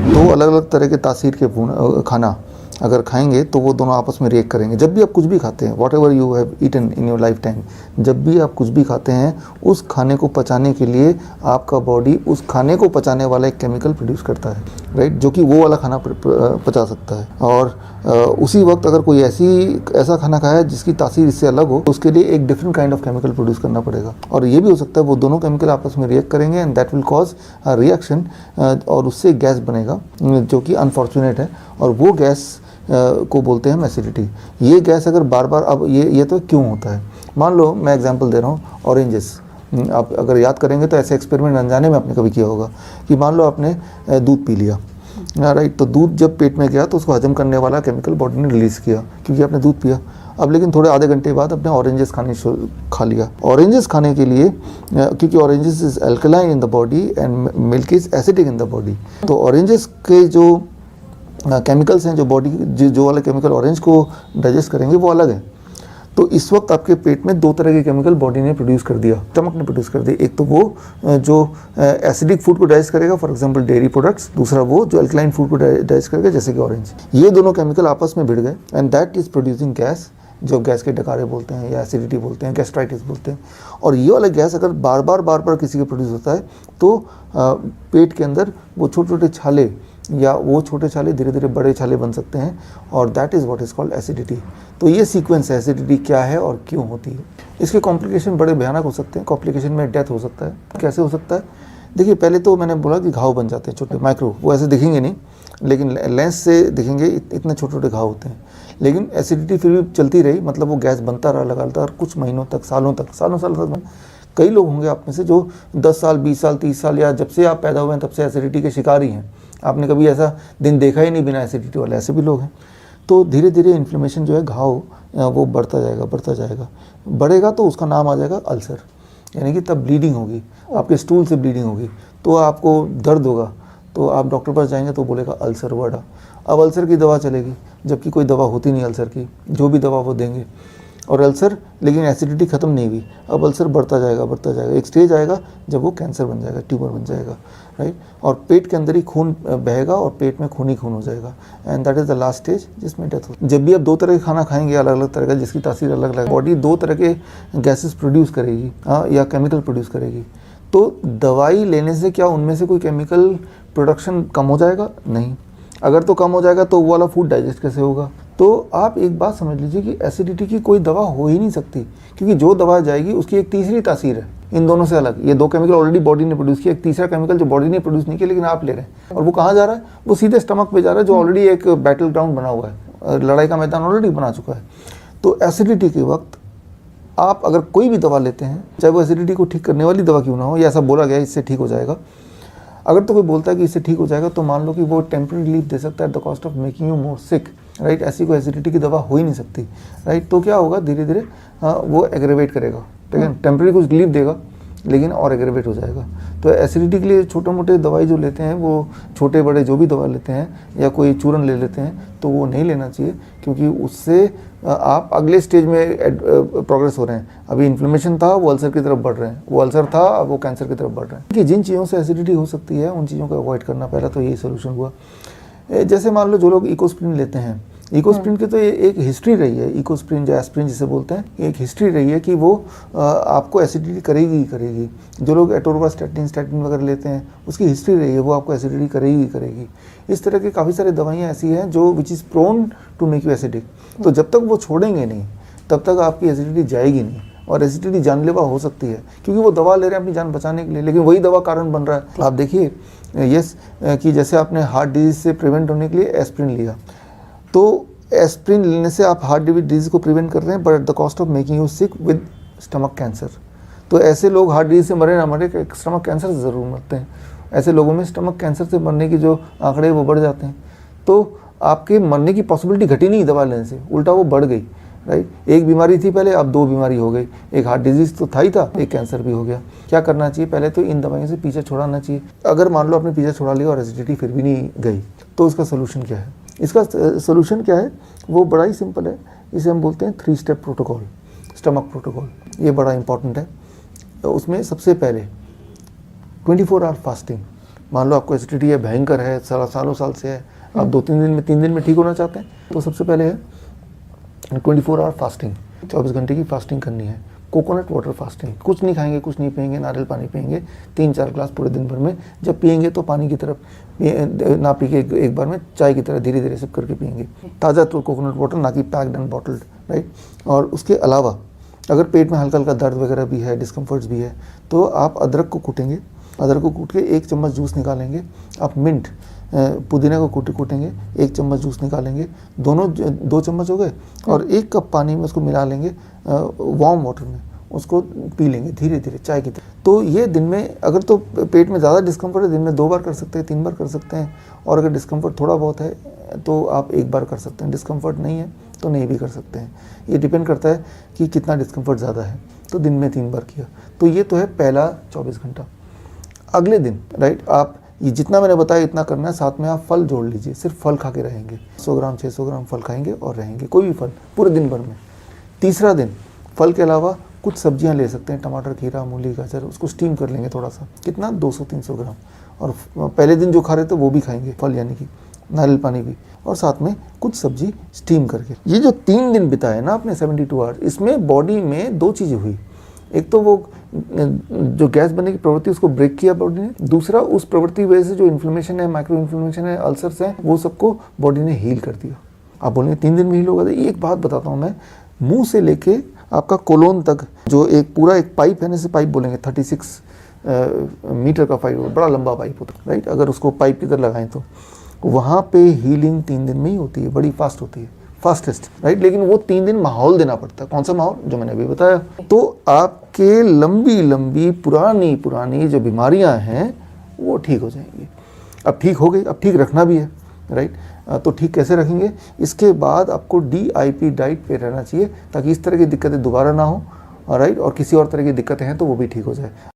दो अलग अलग तरह के तासीर के खाना अगर खाएंगे तो वो दोनों आपस में रिएक्ट करेंगे। जब भी आप कुछ भी खाते हैं, whatever you have eaten in your lifetime, जब भी आप कुछ भी खाते हैं उस खाने को पचाने के लिए आपका बॉडी उस खाने को पचाने वाला एक केमिकल प्रोड्यूस करता है, राइट, जो कि वो वाला खाना पचा सकता है। और उसी वक्त अगर कोई ऐसा खाना खाया जिसकी तासीर इससे अलग हो, तो उसके लिए एक different kind of chemical produce करना पड़ेगा। और ये भी हो सकता है वो दोनों केमिकल आपस में रिएक्ट करेंगे and that will cause reaction, और उससे गैस बनेगा जो कि अनफॉर्चुनेट है, और वो गैस को बोलते हैं हम एसिडिटी। ये गैस अगर बार बार, अब ये तो क्यों होता है, मान लो मैं एग्जांपल दे रहा हूँ, ऑरेंजेस। आप अगर याद करेंगे तो ऐसे एक्सपेरिमेंट अनजाने में आपने कभी किया होगा कि मान लो आपने दूध पी लिया, राइट, तो दूध जब पेट में गया तो उसको हजम करने वाला केमिकल बॉडी ने रिलीज़ किया क्योंकि आपने दूध पिया। अब लेकिन थोड़े आधे घंटे बाद अपने ऑरेंजेस खा लिया। ऑरेंजेस खाने के लिए, क्योंकि oranges is alkaline in the body and milk is acidic in the body, तो ऑरेंजेस के जो केमिकल्स हैं, जो बॉडी जो वाले केमिकल ऑरेंज को डाइजेस्ट करेंगे वो अलग है। तो इस वक्त आपके पेट में दो तरह के केमिकल बॉडी ने प्रोड्यूस कर दिया, स्टमक ने प्रोड्यूस कर दिया। एक तो वो जो एसिडिक फूड को डाइजेस्ट करेगा, फॉर एग्जांपल डेयरी प्रोडक्ट्स, दूसरा वो जो अल्कलाइन फूड को डाइजेस्ट करेगा जैसे कि ऑरेंज। ये दोनों केमिकल आपस में भिड़ गए and that is producing gas, जो गैस के डकारे बोलते हैं या एसिडिटी बोलते हैं, गैस्ट्राइटिस बोलते हैं। और ये वाला गैस अगर बार बार किसी के प्रोड्यूस होता है तो पेट के अंदर वो छोटे छोटे छाले, या वो छोटे छाले धीरे धीरे बड़े छाले बन सकते हैं, और that is what is called acidity. तो ये सीक्वेंस है, एसिडिटी क्या है और क्यों होती है। इसके कॉम्प्लिकेशन बड़े भयानक हो सकते हैं, कॉम्प्लिकेशन में डेथ हो सकता है। कैसे हो सकता है, देखिए पहले तो मैंने बोला कि घाव बन जाते हैं छोटे माइक्रो, वो ऐसे दिखेंगे नहीं लेकिन लेंस से दिखेंगे, इतने छोटे छोटे घाव होते हैं। लेकिन एसिडिटी फिर भी चलती रही, मतलब वो गैस बनता रहा लगातार कुछ महीनों तक, सालों तक। कई लोग होंगे आप में से जो 10 साल 20 साल 30 साल या जब से आप पैदा हुए हैं तब से एसिडिटी के शिकार ही हैं। आपने कभी ऐसा दिन देखा ही नहीं बिना एसिडिटी वाले, ऐसे भी लोग हैं। तो धीरे धीरे इन्फ्लेमेशन जो है, घाव वो बढ़ता जाएगा, बढ़ेगा तो उसका नाम आ जाएगा अल्सर, यानी कि तब ब्लीडिंग होगी, आपके स्टूल से ब्लीडिंग होगी, तो आपको दर्द होगा, तो आप डॉक्टर पास जाएंगे तो बोलेगा अल्सर वर्ड। अब अल्सर की दवा चलेगी, जबकि कोई दवा होती नहीं अल्सर की, जो भी दवा वो देंगे, और अल्सर, लेकिन एसिडिटी ख़त्म नहीं हुई, अब अल्सर बढ़ता जाएगा। एक स्टेज आएगा जब वो कैंसर बन जाएगा, ट्यूमर बन जाएगा, राइट, और पेट के अंदर ही खून बहेगा और पेट में खून ही खून हो जाएगा, and that is the last stage जिसमें डेथ हो। जब भी आप दो तरह के खाना खाएंगे अलग अलग तरह का, जिसकी तासीर अलग अलग, बॉडी दो तरह के गैसेस प्रोड्यूस करेगी, या केमिकल प्रोड्यूस करेगी। तो दवाई लेने से क्या उनमें से कोई केमिकल प्रोडक्शन कम हो जाएगा? नहीं। अगर तो कम हो जाएगा तो वो वाला फूड डाइजेस्ट कैसे होगा? तो आप एक बात समझ लीजिए कि एसिडिटी की कोई दवा हो ही नहीं सकती, क्योंकि जो दवा जाएगी उसकी एक तीसरी तासीर है इन दोनों से अलग। ये दो केमिकल ऑलरेडी बॉडी ने प्रोड्यूस किया, एक तीसरा केमिकल जो बॉडी ने प्रोड्यूस नहीं किया लेकिन आप ले रहे हैं, और वो कहाँ जा रहा है? वो सीधे स्टमक पे जा रहा है, जो ऑलरेडी एक बैटल ग्राउंड बना हुआ है, लड़ाई का मैदान ऑलरेडी बना चुका है। तो एसिडिटी के वक्त आप अगर कोई भी दवा लेते हैं, चाहे वो एसिडिटी को ठीक करने वाली दवा क्यों ना हो, या ऐसा बोला गया इससे ठीक हो जाएगा, अगर तो कोई बोलता है कि इससे ठीक हो जाएगा, तो मान लो कि वो टेम्परेरी रिलीफ दे सकता है at the cost of making you more sick, right. ऐसी कोई एसिडिटी की दवा हो ही नहीं सकती, राइट। तो क्या होगा, धीरे धीरे वो एग्रेवेट करेगा, ठीक है, टेम्परेरी कुछ रिलीफ देगा लेकिन और एग्रेवेट हो जाएगा। तो एसिडिटी के लिए छोटे मोटे दवाई जो लेते हैं, वो छोटे बड़े जो भी दवा लेते हैं या कोई चूरन ले लेते हैं, तो वो नहीं लेना चाहिए, क्योंकि उससे आप अगले स्टेज में प्रोग्रेस हो रहे हैं। अभी इन्फ्लेमेशन था, वो अल्सर की तरफ बढ़ रहे हैं, वो अल्सर था, अब वो कैंसर की तरफ बढ़ रहे हैं। कि जिन चीज़ों से एसिडिटी हो सकती है उन चीज़ों को अवॉइड करना, पहला तो यही सोल्यूशन हुआ। जैसे मान लो जो लोग इकोस्प्रिन लेते हैं, इकोस्प्रिन की तो एक हिस्ट्री रही है, इकोस्प्रिन जो एस्प्रिन जिसे बोलते हैं, एक हिस्ट्री रही है कि वो आपको एसिडिटी करेगी। जो लोग एटोर्वास्टैटिन, स्टैटिन वगैरह लेते हैं, उसकी हिस्ट्री रही है, वो आपको एसिडिटी करेगी। इस तरह की काफ़ी सारी दवाइयाँ ऐसी हैं जो which is prone to make you acidic. तो जब तक वो छोड़ेंगे नहीं तब तक आपकी एसिडिटी जाएगी नहीं, और एसिडिटी जानलेवा हो सकती है, क्योंकि वो दवा ले रहे हैं अपनी जान बचाने के लिए, लेकिन वही दवा कारण बन रहा है। आप देखिए कि जैसे आपने हार्ट डिजीज से प्रिवेंट होने के लिए एस्प्रिन लिया, तो एस्प्रिन लेने से आप हार्ट डिजीज को प्रिवेंट कर रहे हैं, but at the cost of making you sick with stomach cancer. तो ऐसे लोग हार्ट डिजीज से मरे ना मरे, स्टमक कैंसर से ज़रूर मरते हैं। ऐसे लोगों में स्टमक कैंसर से मरने की जो आंकड़े वो बढ़ जाते हैं। तो आपके मरने की पॉसिबिलिटी घटी नहीं दवा लेने से, उल्टा वो बढ़ गई, राइट। एक बीमारी थी पहले, अब दो बीमारी हो गई, एक हार्ट डिजीज तो था ही था, एक कैंसर भी हो गया। क्या करना चाहिए? पहले तो इन दवाइयों से पीछे छुड़ाना चाहिए। अगर मान लो आपने पीछे छुड़ा लिया और एसिडिटी फिर भी नहीं गई, तो उसका सोल्यूशन क्या है? इसका सोल्यूशन क्या है? वो बड़ा ही सिंपल है। इसे हम बोलते हैं 3 स्टेप प्रोटोकॉल, स्टमक प्रोटोकॉल। ये बड़ा इंपॉर्टेंट है। तो उसमें सबसे पहले 24 आवर फास्टिंग, मान लो आपको एसिडिटी है, भयंकर है, सालों साल से है, आप 2-3 दिन में 3 दिन में ठीक होना चाहते हैं, तो सबसे पहले है 24 आवर फास्टिंग, 24 घंटे की फास्टिंग करनी है। कोकोनट वाटर फास्टिंग, कुछ नहीं खाएंगे, कुछ नहीं पिएंगे, नारियल पानी पिएंगे 3-4 ग्लास पूरे दिन भर में। जब पिएंगे तो पानी की तरफ ना पी के एक बार में चाय की तरह धीरे धीरे सिप करके पिएंगे, ताज़ा तो कोकोनट वाटर, ना कि पैक्ड एंड बॉटल्ड, राइट। और उसके अलावा अगर पेट में हल्का हल्का दर्द वगैरह भी है, डिस्कम्फर्ट्स भी है, तो आप अदरक को कूटेंगे, अदरक को कूट के 1 चम्मच जूस निकालेंगे। आप मिंट पुदीना को कूटेंगे, 1 चम्मच जूस निकालेंगे, दोनों 2 चम्मच हो गए, और 1 कप पानी में उसको मिला लेंगे वार्म वाटर में, उसको पी लेंगे धीरे धीरे चाय की तरह। तो ये दिन में, अगर तो पेट में ज़्यादा डिस्कम्फर्ट है, दिन में 2 बार कर सकते हैं, 3 बार कर सकते हैं, और अगर डिस्कम्फर्ट थोड़ा बहुत है तो आप 1 बार कर सकते हैं, डिस्कम्फर्ट नहीं है तो नहीं भी कर सकते हैं। ये डिपेंड करता है कि कितना डिस्कम्फर्ट ज़्यादा है, तो दिन में 3 बार किया। तो ये तो है पहला 24 घंटा। अगले दिन, राइट, आप ये जितना मैंने बताया इतना करना है, साथ में आप फल जोड़ लीजिए, सिर्फ फल खा के रहेंगे, 100 ग्राम 600 ग्राम फल खाएंगे और रहेंगे, कोई भी फल पूरे दिन भर में। तीसरा दिन फल के अलावा कुछ सब्जियां ले सकते हैं, टमाटर, खीरा, मूली, गाजर, उसको स्टीम कर लेंगे थोड़ा सा, कितना 200-300 ग्राम, और पहले दिन जो खा रहे थे वो भी खाएंगे, फल यानी कि नारियल पानी भी, और साथ में कुछ सब्जी स्टीम करके। ये जो 3 दिन बिताए ना आपने 72 आवर, इसमें बॉडी में 2 चीज़ें हुई। एक तो वो जो गैस बनने की प्रवृत्ति उसको ब्रेक किया बॉडी ने, दूसरा उस प्रवृत्ति की वजह से जो इन्फ्लेमेशन है, माइक्रो इन्फ्लेमेशन है, अल्सर्स हैं, वो सबको बॉडी ने हील कर दिया। आप बोलेंगे 3 दिन में हील होगा, तो एक बात बताता हूँ मैं, मुंह से लेके आपका कोलोन तक जो एक पूरा एक पाइप है, जैसे पाइप बोलेंगे 36 मीटर का पाइप, बड़ा लंबा पाइप होता है, राइट। अगर उसको पाइप की तरह लगाएं तो वहाँ पे हीलिंग 3 दिन में ही होती है, बड़ी फास्ट होती है, फास्टेस्ट, राइट। लेकिन वो 3 दिन माहौल देना पड़ता है। कौन सा माहौल? जो मैंने अभी बताया। तो आपके लंबी लंबी पुरानी जो बीमारियां हैं वो ठीक हो जाएंगी। अब ठीक हो गई, अब ठीक रखना भी है, राइट। तो ठीक कैसे रखेंगे? इसके बाद आपको DIP डाइट पे रहना चाहिए, ताकि इस तरह की दिक्कतें दोबारा ना हो, राइट। और किसी और तरह की दिक्कतें हैं तो वो भी ठीक हो जाए।